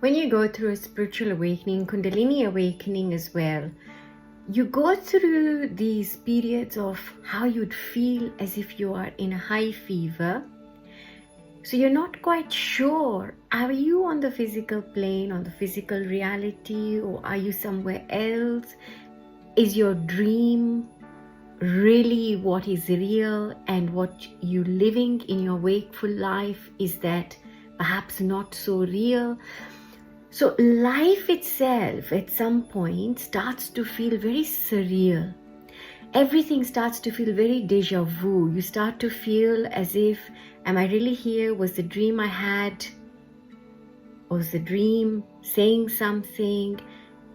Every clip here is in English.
When you go through a spiritual awakening, Kundalini awakening as well, you go through these periods of how you'd feel as if you are in a high fever. So you're not quite sure, are you on the physical plane, on the physical reality, or are you somewhere else? Is your dream really what is real, and what you living in your wakeful life, is that perhaps not so real? So life itself at some point starts to feel very surreal. Everything starts to feel very deja vu. You start to feel as if, am I really here? Was the dream I had? Was the dream saying something?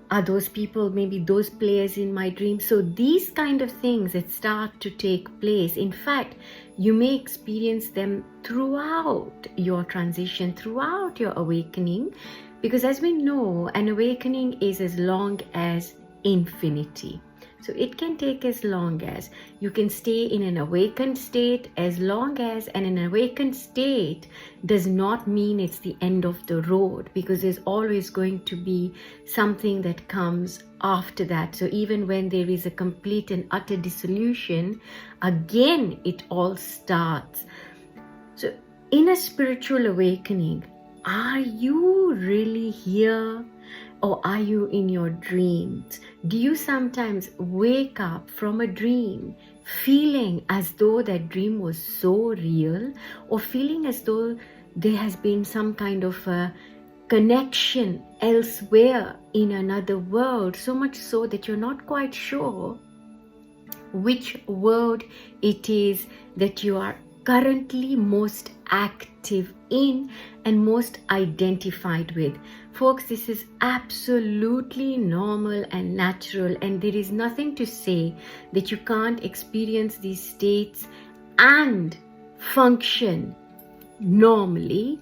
Are those people maybe those players in my dream? So these kind of things that start to take place, in fact, you may experience them throughout your transition, throughout your awakening, because as we know, an awakening is as long as infinity. So it can take as long as you can stay in an awakened state, as long as, and an awakened state does not mean it's the end of the road, because there's always going to be something that comes after that. So even when there is a complete and utter dissolution, again, it all starts. So in a spiritual awakening, are you really here, or are you in your dreams? Do you sometimes wake up from a dream feeling as though that dream was so real, or feeling as though there has been some kind of a connection elsewhere in another world, so much so that you're not quite sure which world it is that you are currently most active in and most identified with? Folks, this is absolutely normal and natural, and there is nothing to say that you can't experience these states and function normally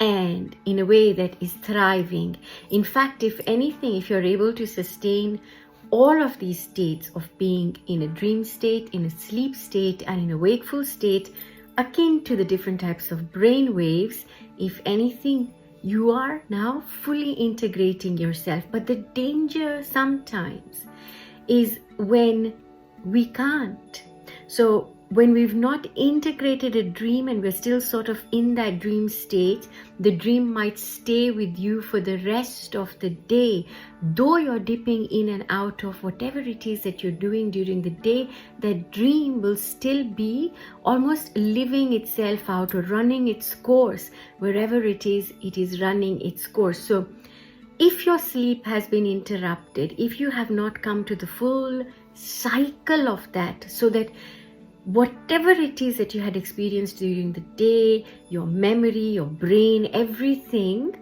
and in a way that is thriving. In fact, if anything, if you're able to sustain all of these states of being in a dream state, in a sleep state, and in a wakeful state, akin to the different types of brain waves, if anything, you are now fully integrating yourself. But the danger sometimes is when we can't. So when we've not integrated a dream and we're still sort of in that dream state, the dream might stay with you for the rest of the day. Though you're dipping in and out of whatever it is that you're doing during the day, that dream will still be almost living itself out or running its course wherever it is running its course. So if your sleep has been interrupted, if you have not come to the full cycle of that, so that whatever it is that you had experienced during the day, your memory, your brain, everything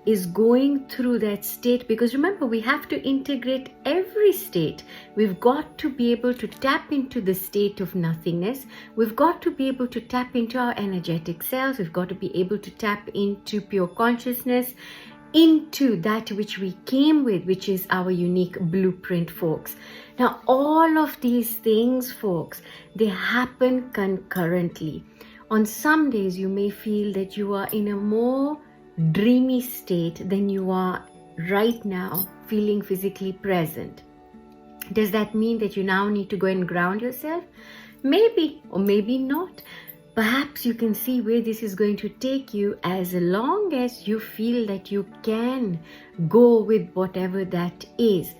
is going through that state. Because remember, we have to integrate every state. We've got to be able to tap into the state of nothingness. We've got to be able to tap into our energetic selves. We've got to be able to tap into pure consciousness, into that which we came with, which is our unique blueprint, folks. Now, all of these things, folks, they happen concurrently. On some days, you may feel that you are in a more dreamy state than you are right now, feeling physically present. Does that mean that you now need to go and ground yourself? Maybe, or maybe not. Perhaps you can see where this is going to take you, as long as you feel that you can go with whatever that is.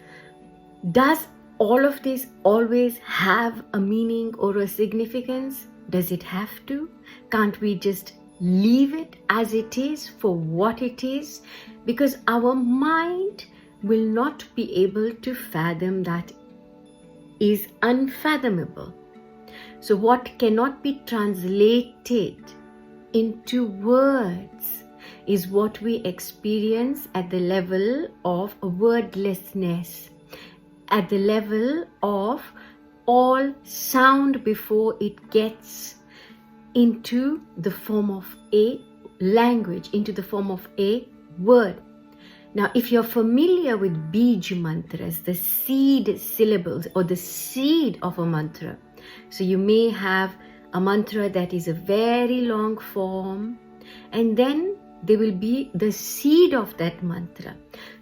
Does all of this always have a meaning or a significance? Does it have to? Can't we just leave it as it is for what it is? Because our mind will not be able to fathom that is unfathomable. So what cannot be translated into words is what we experience at the level of wordlessness, at the level of all sound before it gets into the form of a language, into the form of a word. Now, if you're familiar with Bij mantras, the seed syllables or the seed of a mantra, so you may have a mantra that is a very long form, and then there will be the seed of that mantra.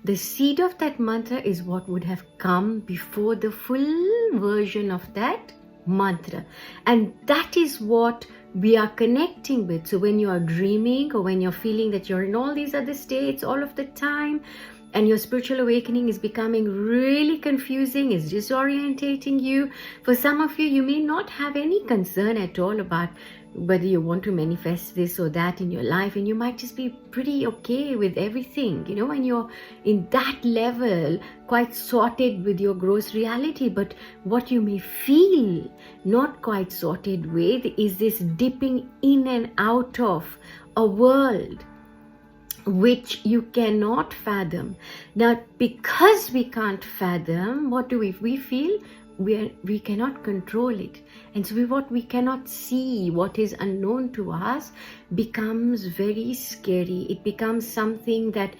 The seed of that mantra is what would have come before the full version of that mantra. And that is what we are connecting with. So when you are dreaming, or when you're feeling that you're in all these other states all of the time, and your spiritual awakening is becoming really confusing, is disorientating you. For some of you, you may not have any concern at all about whether you want to manifest this or that in your life, and you might just be pretty okay with everything, when you're in that level, quite sorted with your gross reality. But what you may feel not quite sorted with is this dipping in and out of a world which you cannot fathom. Now, because we can't fathom, what do we feel? We cannot control it. And so what we cannot see, what is unknown to us, becomes very scary. It becomes something that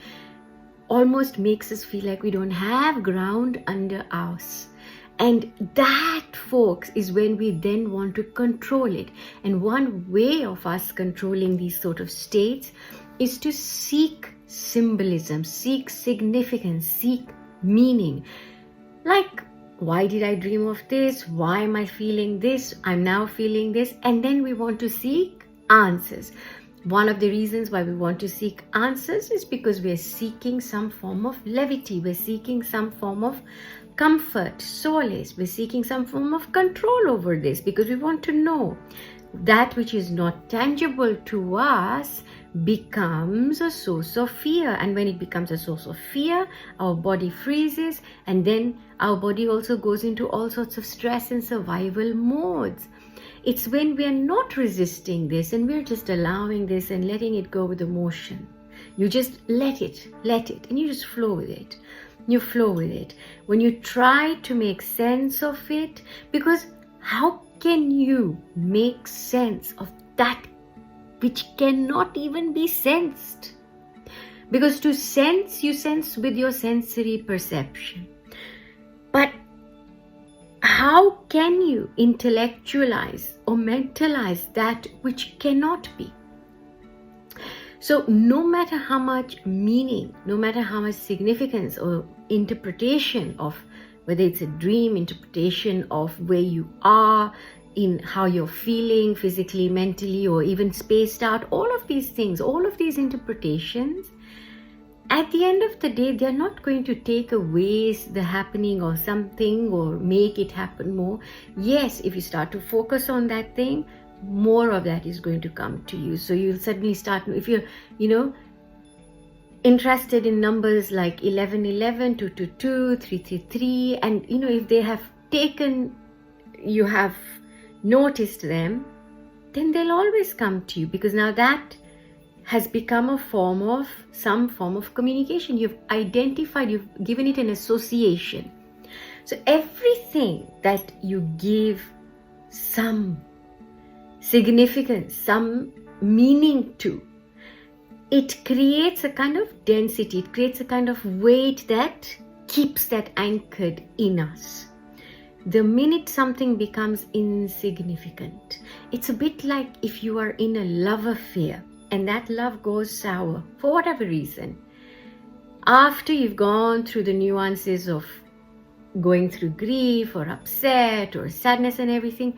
almost makes us feel like we don't have ground under us. And that, folks, is when we then want to control it. And one way of us controlling these sort of states is to seek symbolism, seek significance, seek meaning. Like, why did I dream of this? Why am I feeling this? I'm now feeling this. And then we want to seek answers. One of the reasons why we want to seek answers is because we're seeking some form of levity. We're seeking some form of comfort, solace. We're seeking some form of control over this because we want to know. That which is not tangible to us becomes a source of fear. And when it becomes a source of fear, our body freezes, and then our body also goes into all sorts of stress and survival modes. It's when we are not resisting this and we're just allowing this and letting it go with emotion. You just let it, and you just flow with it. You flow with it. When you try to make sense of it, because how can you make sense of that which cannot even be sensed? Because to sense, you sense with your sensory perception. But how can you intellectualize or mentalize that which cannot be? So no matter how much meaning, no matter how much significance or interpretation of whether it's a dream, interpretation of where you are, in how you're feeling physically, mentally, or even spaced out, all of these things, all of these interpretations, at the end of the day, they're not going to take away the happening or something or make it happen more. Yes, if you start to focus on that thing, more of that is going to come to you. So you'll suddenly start, if you're, interested in numbers like 1111, 222, 333, and if they have you have noticed them, then they'll always come to you, because now that has become some form of communication. You've identified, you've given it an association. So everything that you give some significance, some meaning to, it creates a kind of density, it creates a kind of weight that keeps that anchored in us. The minute something becomes insignificant, it's a bit like if you are in a love affair and that love goes sour for whatever reason. After you've gone through the nuances of going through grief or upset or sadness and everything,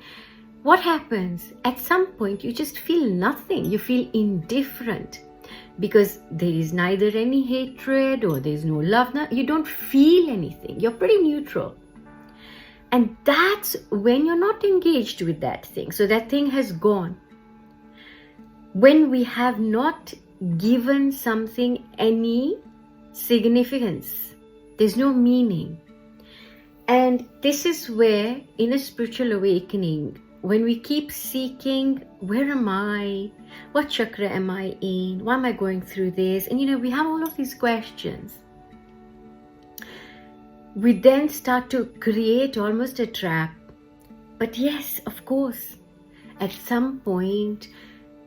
what happens? At some point, you just feel nothing. You feel indifferent because there is neither any hatred or there's no love. You don't feel anything. You're pretty neutral. And that's when you're not engaged with that thing. So that thing has gone. When we have not given something any significance, there's no meaning. And this is where, in a spiritual awakening, when we keep seeking, where am I? What chakra am I in? Why am I going through this? And we have all of these questions. We then start to create almost a trap. But yes, of course, at some point,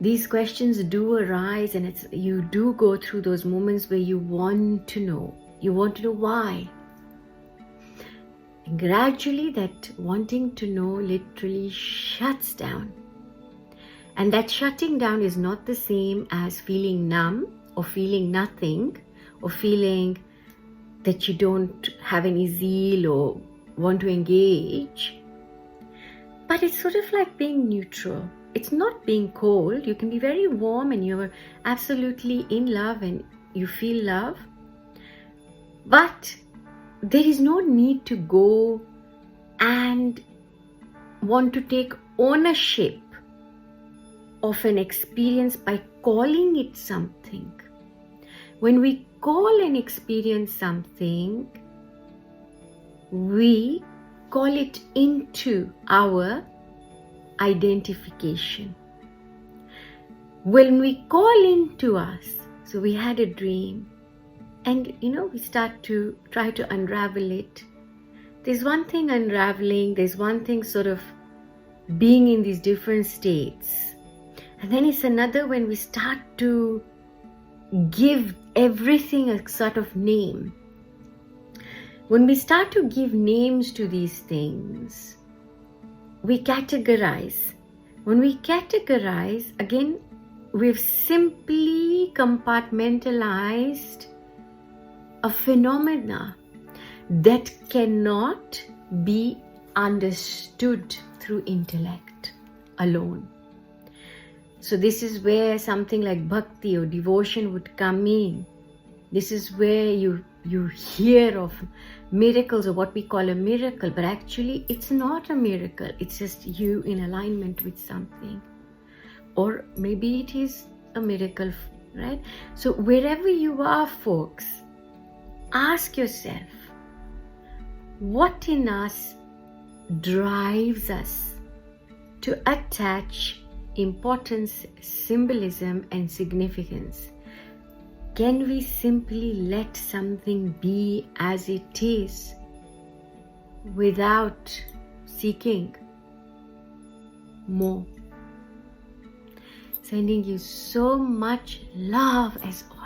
these questions do arise, and you do go through those moments where you want to know. You want to know why. And gradually that wanting to know literally shuts down. And that shutting down is not the same as feeling numb or feeling nothing, or feeling that you don't have any zeal or want to engage. But it's sort of like being neutral. It's not being cold. You can be very warm and you're absolutely in love and you feel love. But there is no need to go and want to take ownership of an experience by calling it something. When we call an experience something, we call it into our identification. When we call into us, so we had a dream, and we start to try to unravel it. There's one thing unraveling, there's one thing sort of being in these different states. And then it's another when we start to give everything a sort of name. When we start to give names to these things, we categorize. When we categorize, again, we've simply compartmentalized a phenomena that cannot be understood through intellect alone. So this is where something like bhakti or devotion would come in. This is where you hear of miracles or what we call a miracle, but actually it's not a miracle. It's just you in alignment with something. Or maybe it is a miracle, right? So wherever you are, folks, ask yourself, what in us drives us to attach importance, symbolism, and significance? Can we simply let something be as it is without seeking more? Sending you so much love as always.